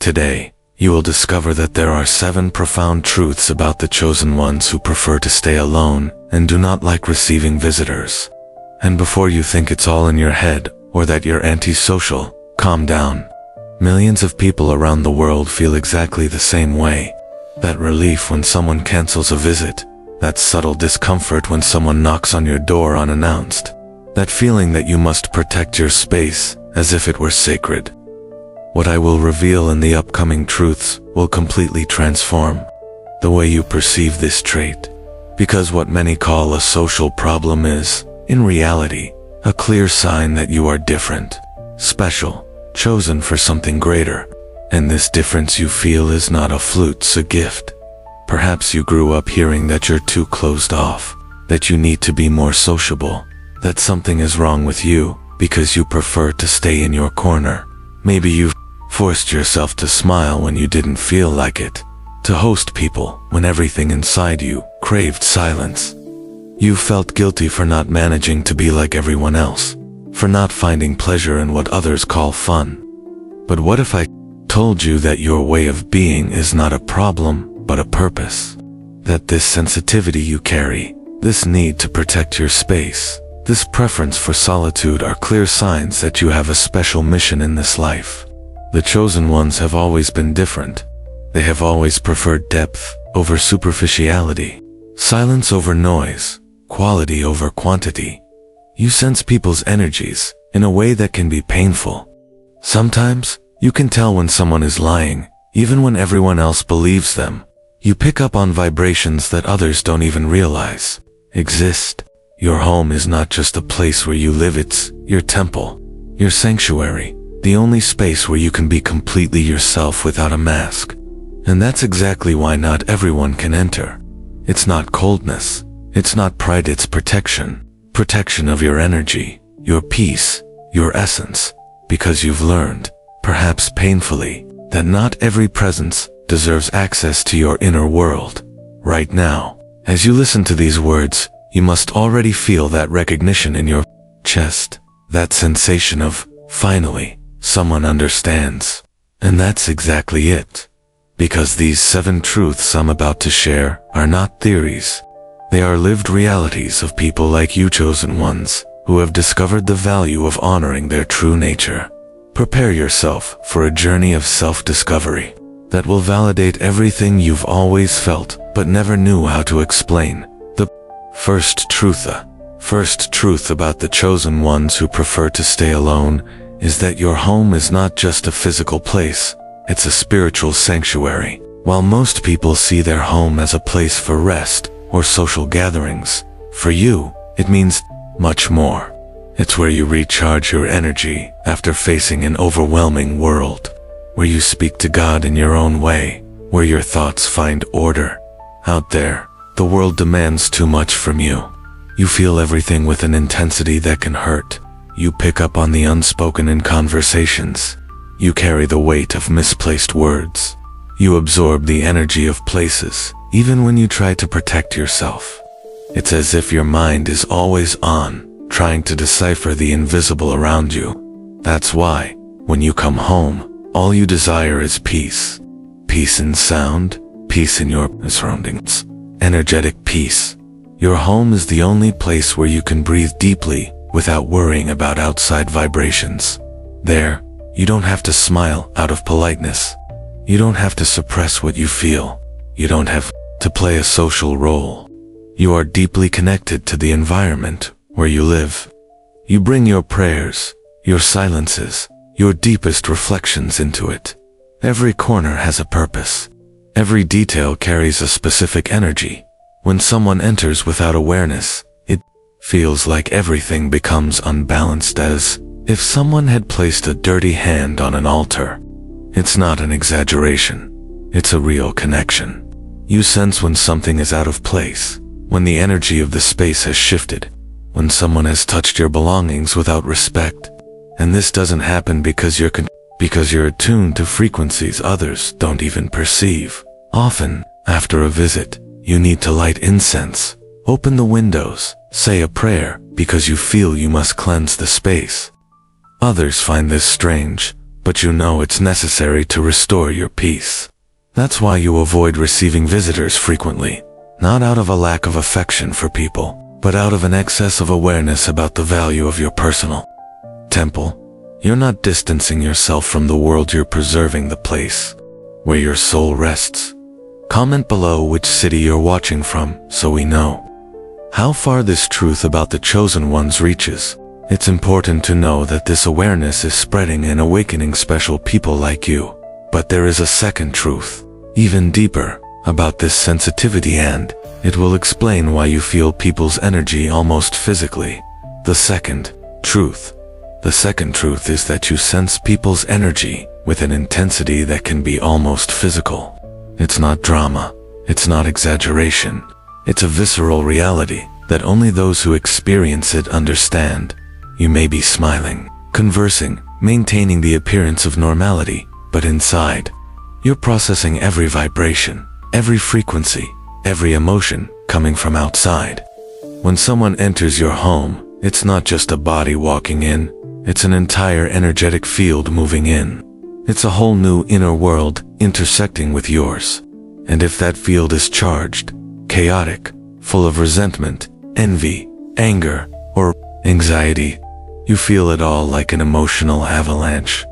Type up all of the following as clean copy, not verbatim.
Today, you will discover that there are 7 profound truths about the chosen ones who prefer to stay alone and do not like receiving visitors. And before you think it's all in your head or that you're antisocial, calm down. Millions of people around the world feel exactly the same way. That relief when someone cancels a visit, that subtle discomfort when someone knocks on your door unannounced, that feeling that you must protect your space as if it were sacred. What I will reveal in the upcoming truths will completely transform the way you perceive this trait, because what many call a social problem is, in reality, a clear sign that you are different, special, chosen for something greater, and this difference you feel is not a fluke's a gift. Perhaps you grew up hearing that you're too closed off, that you need to be more sociable, that something is wrong with you because you prefer to stay in your corner. Maybe you've forced yourself to smile when you didn't feel like it, to host people when everything inside you craved silence. You felt guilty for not managing to be like everyone else, for not finding pleasure in what others call fun. But what if I told you that your way of being is not a problem, but a purpose? That this sensitivity you carry, this need to protect your space, this preference for solitude are clear signs that you have a special mission in this life. The chosen ones have always been different. They have always preferred depth over superficiality, silence over noise, quality over quantity. You sense people's energies in a way that can be painful. Sometimes, you can tell when someone is lying, even when everyone else believes them. You pick up on vibrations that others don't even realize exist. Your home is not just a place where you live, it's your temple, your sanctuary, the only space where you can be completely yourself without a mask. And that's exactly why not everyone can enter. It's not coldness, it's not pride, it's protection. Protection of your energy, your peace, your essence, because you've learned, perhaps painfully, that not every presence deserves access to your inner world. Right now, as you listen to these words, you must already feel that recognition in your chest, that sensation of, finally, someone understands. And that's exactly it. Because these 7 truths I'm about to share are not theories. They are lived realities of people like you, chosen ones, who have discovered the value of honoring their true nature. Prepare yourself for a journey of self-discovery that will validate everything you've always felt but never knew how to explain. The first truth about the chosen ones who prefer to stay alone is that your home is not just a physical place, it's a spiritual sanctuary. While most people see their home as a place for rest or social gatherings, for you, it means much more. It's where you recharge your energy after facing an overwhelming world, where you speak to God in your own way, where your thoughts find order. Out there, the world demands too much from you. You feel everything with an intensity that can hurt. You pick up on the unspoken in conversations. You carry the weight of misplaced words. You absorb the energy of places, even when you try to protect yourself. It's as if your mind is always on, trying to decipher the invisible around you. That's why, when you come home, all you desire is peace. Peace in sound, peace in your surroundings, energetic peace. Your home is the only place where you can breathe deeply without worrying about outside vibrations. There, you don't have to smile out of politeness. You don't have to suppress what you feel. You don't have to play a social role. You are deeply connected to the environment where you live. You bring your prayers, your silences, your deepest reflections into it. Every corner has a purpose. Every detail carries a specific energy. When someone enters without awareness, it feels like everything becomes unbalanced, as if someone had placed a dirty hand on an altar. It's not an exaggeration. It's a real connection. You sense when something is out of place, when the energy of the space has shifted, when someone has touched your belongings without respect. And this doesn't happen because you're attuned to frequencies others don't even perceive. Often, after a visit, you need to light incense, open the windows, say a prayer, because you feel you must cleanse the space. Others find this strange, but you know it's necessary to restore your peace. That's why you avoid receiving visitors frequently, not out of a lack of affection for people, but out of an excess of awareness about the value of your personal temple. You're not distancing yourself from the world, you're preserving the place where your soul rests. Comment below which city you're watching from so we know how far this truth about the chosen ones reaches. It's important to know that this awareness is spreading and awakening special people like you. But there is a second truth, even deeper, about this sensitivity, and it will explain why you feel people's energy almost physically. The second truth is that you sense people's energy with an intensity that can be almost physical. It's not drama, it's not exaggeration, it's a visceral reality that only those who experience it understand. You may be smiling, conversing, maintaining the appearance of normality, but inside, you're processing every vibration, every frequency, every emotion coming from outside. When someone enters your home, it's not just a body walking in, it's an entire energetic field moving in. It's a whole new inner world intersecting with yours. And if that field is charged, chaotic, full of resentment, envy, anger, or anxiety, you feel it all like an emotional avalanche.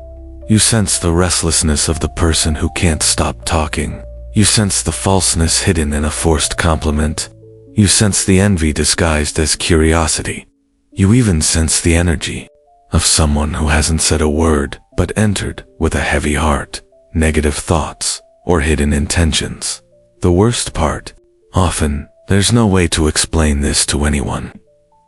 You sense the restlessness of the person who can't stop talking. You sense the falseness hidden in a forced compliment. You sense the envy disguised as curiosity. You even sense the energy of someone who hasn't said a word but entered with a heavy heart, negative thoughts, or hidden intentions. The worst part, often, there's no way to explain this to anyone.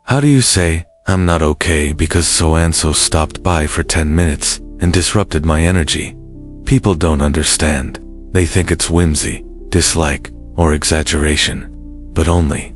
How do you say, "I'm not okay because so-and-so stopped by for 10 minutes and disrupted my energy"? People don't understand. They think it's whimsy, dislike, or exaggeration. But only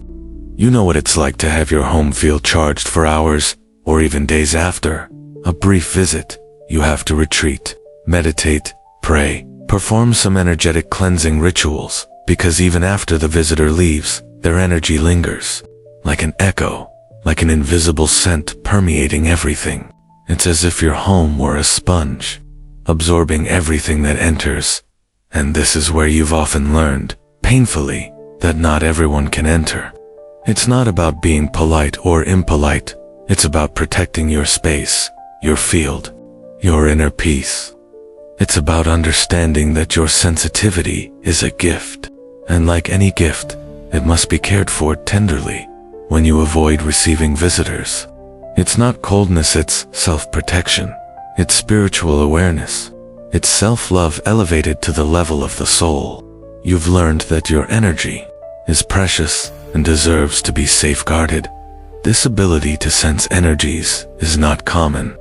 you know what it's like to have your home feel charged for hours, or even days after a brief visit. You have to retreat, meditate, pray, perform some energetic cleansing rituals, because even after the visitor leaves, their energy lingers, like an echo, like an invisible scent permeating everything. It's as if your home were a sponge, absorbing everything that enters. And this is where you've often learned, painfully, that not everyone can enter. It's not about being polite or impolite. It's about protecting your space, your field, your inner peace. It's about understanding that your sensitivity is a gift. And like any gift, it must be cared for tenderly. When you avoid receiving visitors, it's not coldness, it's self-protection. It's spiritual awareness. It's self-love elevated to the level of the soul. You've learned that your energy is precious and deserves to be safeguarded. This ability to sense energies is not common.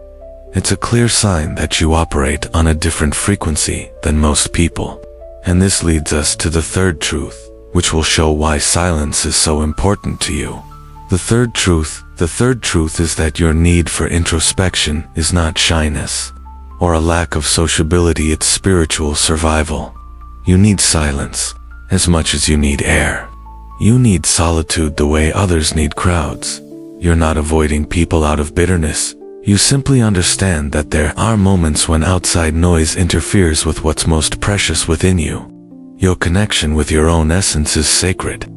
It's a clear sign that you operate on a different frequency than most people. And this leads us to the third truth, which will show why silence is so important to you. The third truth is that your need for introspection is not shyness or a lack of sociability, it's spiritual survival. You need silence as much as you need air. You need solitude the way others need crowds. You're not avoiding people out of bitterness. You simply understand that there are moments when outside noise interferes with what's most precious within you. Your connection with your own essence is sacred.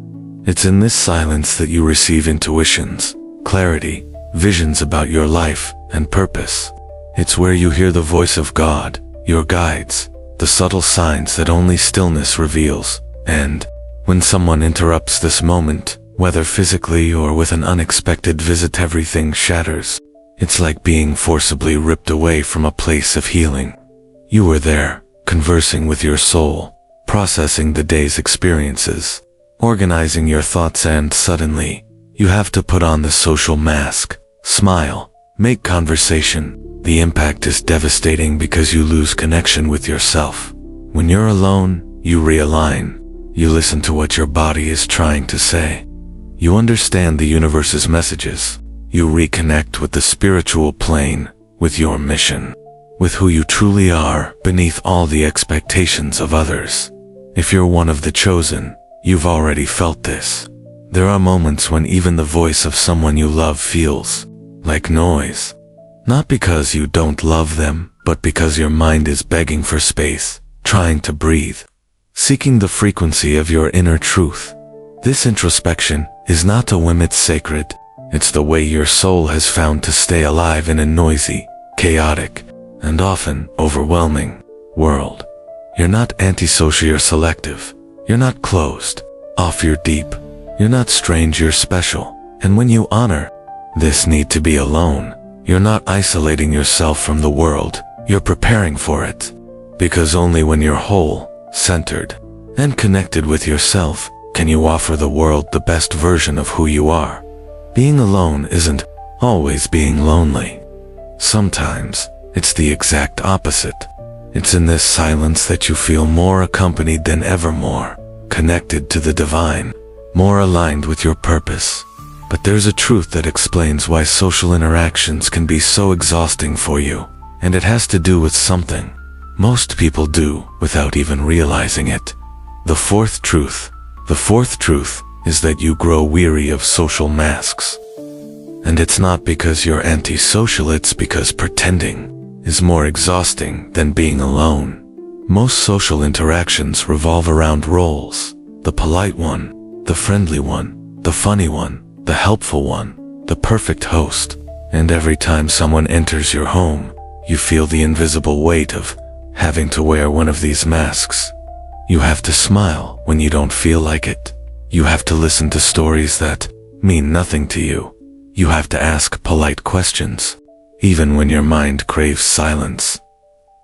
It's in this silence that you receive intuitions, clarity, visions about your life and purpose. It's where you hear the voice of God, your guides, the subtle signs that only stillness reveals. And when someone interrupts this moment, whether physically or with an unexpected visit, everything shatters. It's like being forcibly ripped away from a place of healing. You were there, conversing with your soul, processing the day's experiences, organizing your thoughts, and suddenly, you have to put on the social mask, smile, make conversation. The impact is devastating because you lose connection with yourself. When you're alone, you realign. You listen to what your body is trying to say. You understand the universe's messages. You reconnect with the spiritual plane, with your mission, with who you truly are beneath all the expectations of others. If you're one of the chosen, you've already felt this. There are moments when even the voice of someone you love feels like noise. Not because you don't love them, but because your mind is begging for space, trying to breathe, seeking the frequency of your inner truth. This introspection is not a whim, it's sacred. It's the way your soul has found to stay alive in a noisy, chaotic, and often overwhelming world. You're not antisocial, you're selective. You're not closed off, you're deep. You're not strange, you're special. And when you honor this need to be alone, you're not isolating yourself from the world, you're preparing for it. Because only when you're whole, centered, and connected with yourself can you offer the world the best version of who you are. Being alone isn't always being lonely. Sometimes it's the exact opposite. It's in this silence that you feel more accompanied than ever, more connected to the divine, more aligned with your purpose. But there's a truth that explains why social interactions can be so exhausting for you, and it has to do with something most people do without even realizing it. The fourth truth is that you grow weary of social masks. And it's not because you're antisocial, it's because pretending is more exhausting than being alone. Most social interactions revolve around roles: the polite one, the friendly one, the funny one, the helpful one, the perfect host. And every time someone enters your home, you feel the invisible weight of having to wear one of these masks. You have to smile when you don't feel like it. You have to listen to stories that mean nothing to you. You have to ask polite questions, even when your mind craves silence.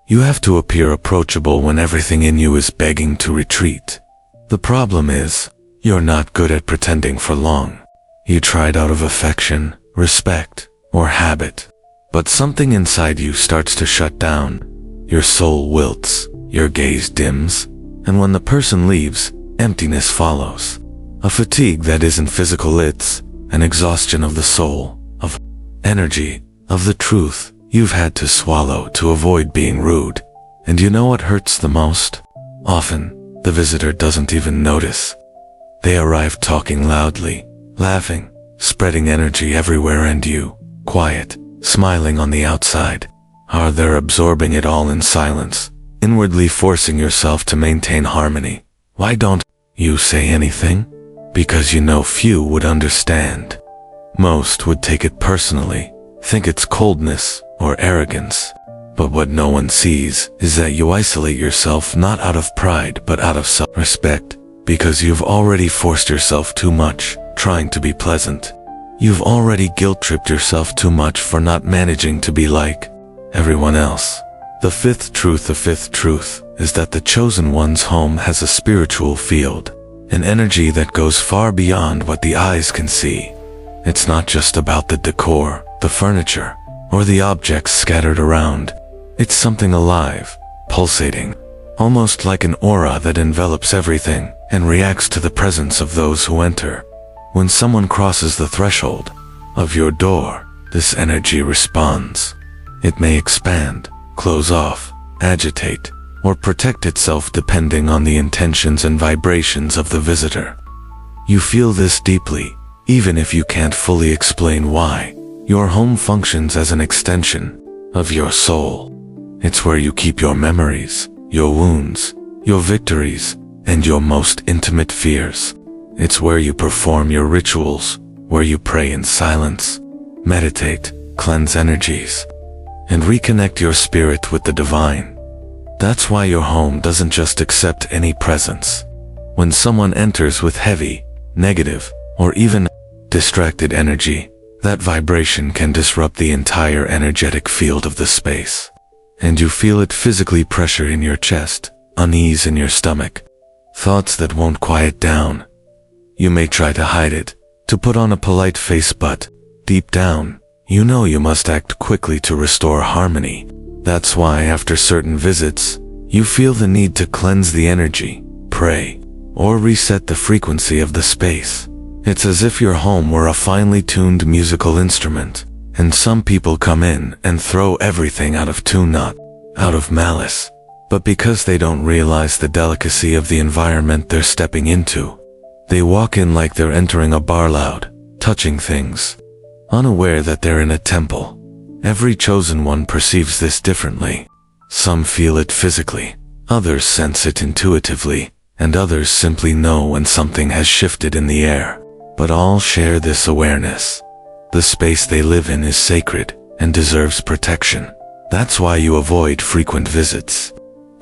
You have to appear approachable when everything in you is begging to retreat. The problem is, you're not good at pretending for long. You tried out of affection, respect, or habit, but something inside you starts to shut down. Your soul wilts, your gaze dims, and when the person leaves, emptiness follows. A fatigue that isn't physical, it's an exhaustion of the soul, of energy, of the truth you've had to swallow to avoid being rude. And you know what hurts the most? Often, the visitor doesn't even notice. They arrive talking loudly, laughing, spreading energy everywhere, and you, quiet, smiling on the outside, are there absorbing it all in silence, inwardly forcing yourself to maintain harmony. Why don't you say anything? Because you know few would understand. Most would take it personally, think it's coldness or arrogance. But what no one sees is that you isolate yourself not out of pride but out of self-respect, because you've already forced yourself too much, trying to be pleasant. You've already guilt-tripped yourself too much for not managing to be like everyone else. The fifth truth is that the chosen one's home has a spiritual field, an energy that goes far beyond what the eyes can see. It's not just about the decor, the furniture, or the objects scattered around. It's something alive, pulsating, almost like an aura that envelops everything and reacts to the presence of those who enter. When someone crosses the threshold of your door, this energy responds. It may expand, close off, agitate, or protect itself depending on the intentions and vibrations of the visitor. You feel this deeply, even if you can't fully explain why. Your home functions as an extension of your soul. It's where you keep your memories, your wounds, your victories, and your most intimate fears. It's where you perform your rituals, where you pray in silence, meditate, cleanse energies, and reconnect your spirit with the divine. That's why your home doesn't just accept any presence. When someone enters with heavy, negative, or even distracted energy, that vibration can disrupt the entire energetic field of the space. And you feel it physically: pressure in your chest, unease in your stomach, thoughts that won't quiet down. You may try to hide it, to put on a polite face, but deep down, you know you must act quickly to restore harmony. That's why after certain visits, you feel the need to cleanse the energy, pray, or reset the frequency of the space. It's as if your home were a finely tuned musical instrument, and some people come in and throw everything out of tune, not out of malice, but because they don't realize the delicacy of the environment they're stepping into. They walk in like they're entering a bar, loud, touching things, unaware that they're in a temple. Every chosen one perceives this differently. Some feel it physically, others sense it intuitively, and others simply know when something has shifted in the air. But all share this awareness. The space they live in is sacred and deserves protection. That's why you avoid frequent visits.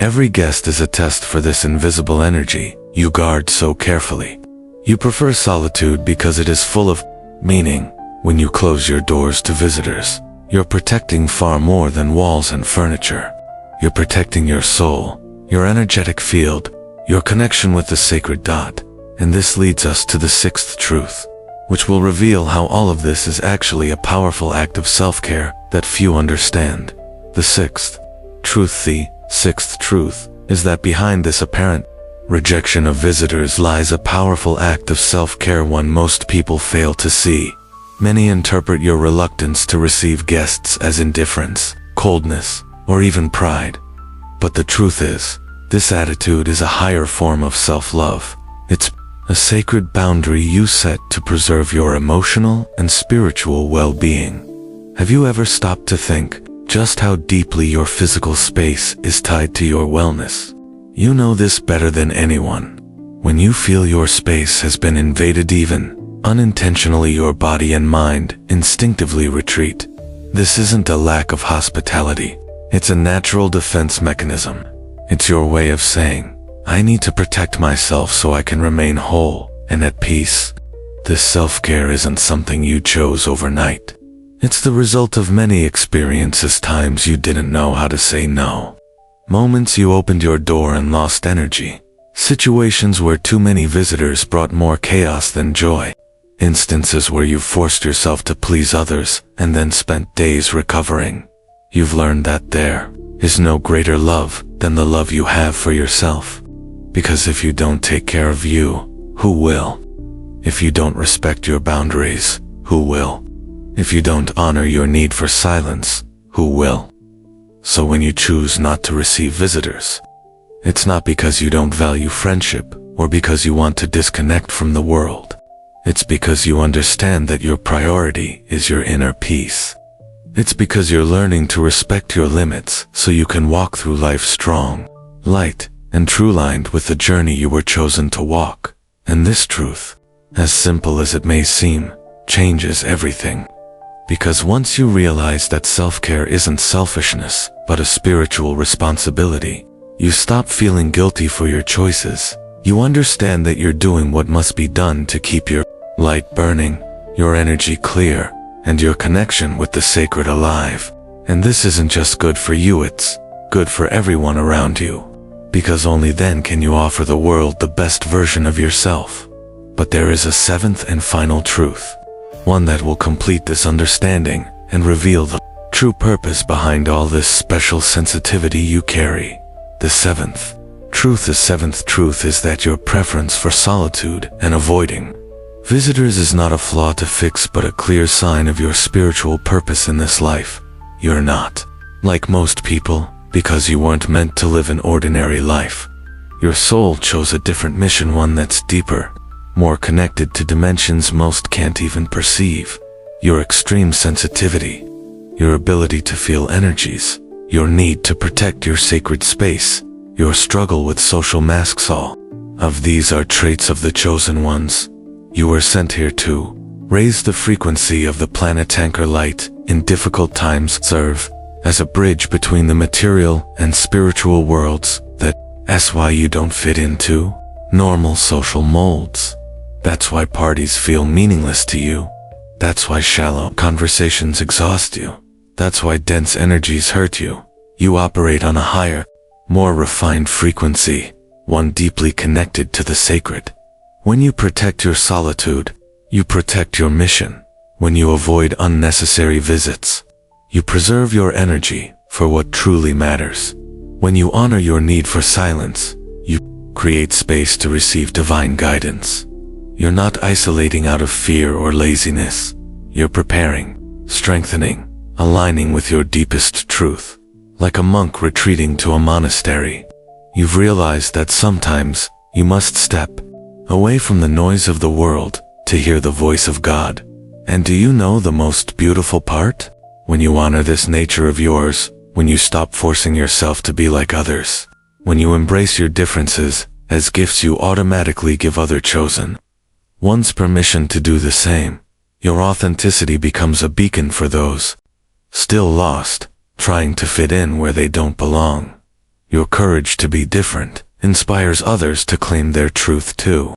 Every guest is a test for this invisible energy you guard so carefully. You prefer solitude because it is full of meaning. When you close your doors to visitors, you're protecting far more than walls and furniture. You're protecting your soul, your energetic field, your connection with the sacred dot. And this leads us to the sixth truth, which will reveal how all of this is actually a powerful act of self-care that few understand. The sixth truth is that behind this apparent rejection of visitors lies a powerful act of self-care one most people fail to see. Many interpret your reluctance to receive guests as indifference, coldness, or even pride. But the truth is, this attitude is a higher form of self-love. It's a sacred boundary you set to preserve your emotional and spiritual well-being. Have you ever stopped to think just how deeply your physical space is tied to your wellness? You know this better than anyone. When you feel your space has been invaded, even unintentionally, your body and mind instinctively retreat. This isn't a lack of hospitality. It's a natural defense mechanism. It's your way of saying, I need to protect myself so I can remain whole and at peace. This self-care isn't something you chose overnight. It's the result of many experiences, times you didn't know how to say no. Moments you opened your door and lost energy. Situations where too many visitors brought more chaos than joy. Instances where you forced yourself to please others and then spent days recovering. You've learned that there is no greater love than the love you have for yourself. Because if you don't take care of you, who will? If you don't respect your boundaries, who will? If you don't honor your need for silence, who will? So when you choose not to receive visitors, it's not because you don't value friendship or because you want to disconnect from the world. It's because you understand that your priority is your inner peace. It's because you're learning to respect your limits so you can walk through life strong, light, and true-lined with the journey you were chosen to walk. And this truth, as simple as it may seem, changes everything. Because once you realize that self-care isn't selfishness, but a spiritual responsibility, you stop feeling guilty for your choices. You understand that you're doing what must be done to keep your light burning, your energy clear, and your connection with the sacred alive. And this isn't just good for you, it's good for everyone around you. Because only then can you offer the world the best version of yourself. But there is a seventh and final truth. One that will complete this understanding and reveal the true purpose behind all this special sensitivity you carry. The seventh truth is that your preference for solitude and avoiding visitors is not a flaw to fix, but a clear sign of your spiritual purpose in this life. You're not like most people because you weren't meant to live an ordinary life. Your soul chose a different mission, one that's deeper, more connected to dimensions most can't even perceive. Your extreme sensitivity, your ability to feel energies, your need to protect your sacred space, your struggle with social masks, all of these are traits of the chosen ones. You were sent here to raise the frequency of the planet anchor light in difficult times, serve as a bridge between the material and spiritual worlds. That's why you don't fit into normal social molds. That's why parties feel meaningless to you. That's why shallow conversations exhaust you. That's why dense energies hurt you. You operate on a higher, more refined frequency, one deeply connected to the sacred. When you protect your solitude, you protect your mission. When you avoid unnecessary visits, you preserve your energy for what truly matters. When you honor your need for silence, you create space to receive divine guidance. You're not isolating out of fear or laziness. You're preparing, strengthening, aligning with your deepest truth. Like a monk retreating to a monastery, you've realized that sometimes you must step away from the noise of the world to hear the voice of God. And do you know the most beautiful part? When you honor this nature of yours, when you stop forcing yourself to be like others, when you embrace your differences as gifts you automatically give other chosen one's permission to do the same, your authenticity becomes a beacon for those still lost, trying to fit in where they don't belong. Your courage to be different inspires others to claim their truth too.